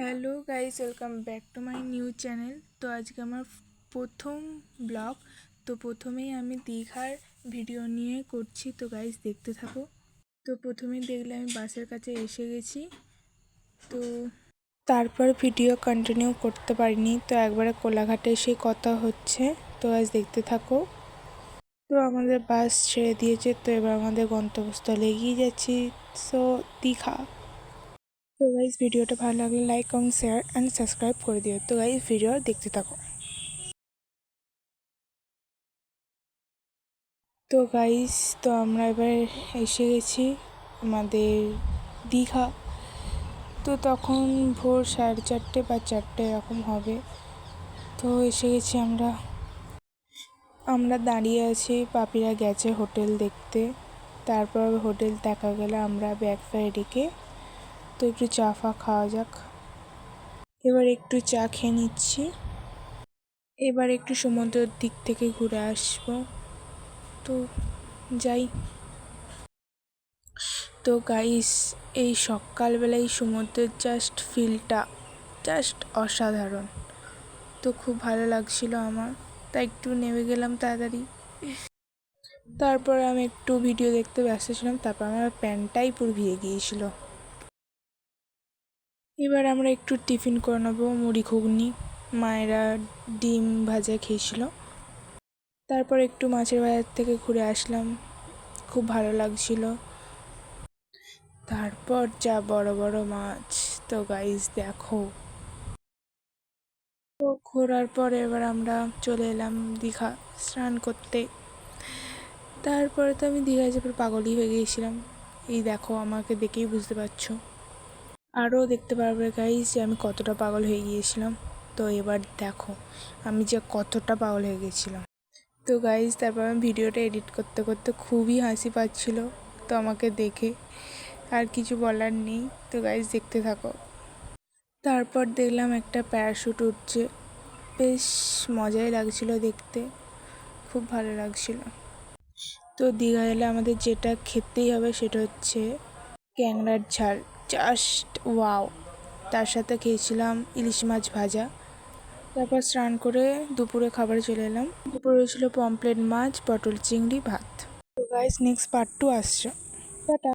Hello guys, welcome back to my new channel. তো আজকে আমার প্রথম ব্লগ। তো প্রথমেই আমি দীঘার ভিডিও নিয়ে করছি, তো গাইস দেখতে থাকো। তো প্রথমেই দেখলে আমি বাসের কাছে এসে গেছি। তো তারপর ভিডিও কন্টিনিউ করতে পারিনি, তো একবারে কোলাঘাটে এসে কথা হচ্ছে। তো গাইস দেখতে থাকো। তো আমাদের বাস ছেড়ে দিয়েছে, তো এবার আমাদের গন্তব্যস্থলে এগিয়ে যাচ্ছি। সো দীঘা। তো গাইস ভিডিওটা ভালো লাগলে like comment share and subscribe করে দিও। তো গাইস ভিডিও দেখতে থাকো। তো গাইস, তো আমরা এবার এসে গেছি আমাদের দীঘা। তো তখন ভোর 4:30 বা 4টে এরকম হবে। তো এসে গেছি আমরা দাঁড়িয়ে আছি, পাপিরা গেছে হোটেল দেখতে। তারপর হোটেল দেখা গেলে আমরা ব্যাগ ফ্যাগ রেখে তো একটু চা ফা খাওয়া যাক। এবার একটু চা খেয়ে নিচ্ছি। এবার একটু সমুদ্রের দিক থেকে ঘুরে আসবো। তো যাই। তো গাইস, এই সকালবেলায় সমুদ্রের ফিলটা জাস্ট অসাধারণ। তো খুব ভালো লাগছিল আমার, তাই একটু নেমে গেলাম তাড়াতাড়ি। তারপরে আমি একটু ভিডিও দেখতে ব্যস্ত ছিলাম, তারপর আমার প্যান্টটাই পুরো ভিজে গিয়েছিল। এবার আমরা একটু টিফিন করে নেবো, মুড়ি ঘুগনি। মায়েরা ডিম ভাজা খেয়েছিল। তারপর একটু মাছের বাজার থেকে ঘুরে আসলাম, খুব ভালো লাগছিল। তারপর যা বড় বড় মাছ, তো গাইস দেখো। তো ঘোরার পর এবার আমরা চলে এলাম দীঘা স্নান করতে। তারপরে তো আমি দীঘায় যাবার পাগলই হয়ে গিয়েছিলাম। এই দেখো, আমাকে দেখেই বুঝতে পারছো। আরও দেখতে পারবে গাইস যে আমি কতটা পাগল হয়ে গিয়েছিলাম। তো এবার দেখো আমি যে কতটা পাগল হয়ে গেছিলাম। তো গাইস, তারপর আমি ভিডিওটা এডিট করতে করতে খুবই হাসি পাচ্ছিল। তো আমাকে দেখে আর কিছু বলার নেই। তো গাইস দেখতে থাকো। তারপর দেখলাম একটা প্যারাশুট উঠছে, বেশ মজাই লাগছিল দেখতে, খুব ভালো লাগছিল। তো দীঘা এলে আমাদের যেটা খেতেই হবে সেটা হচ্ছে ক্যাংড়ার ঝাল, জাস্ট ওয়াও। তার সাথে খেয়েছিলাম ইলিশ মাছ ভাজা। তারপর স্নান করে দুপুরে খাবারে চলে এলাম। দুপুরে ছিল পমপ্লেট মাছ, পটল চিংড়ি, ভাত। তো গাইস নেক্সট পার্ট 2 আসছে। টাটা।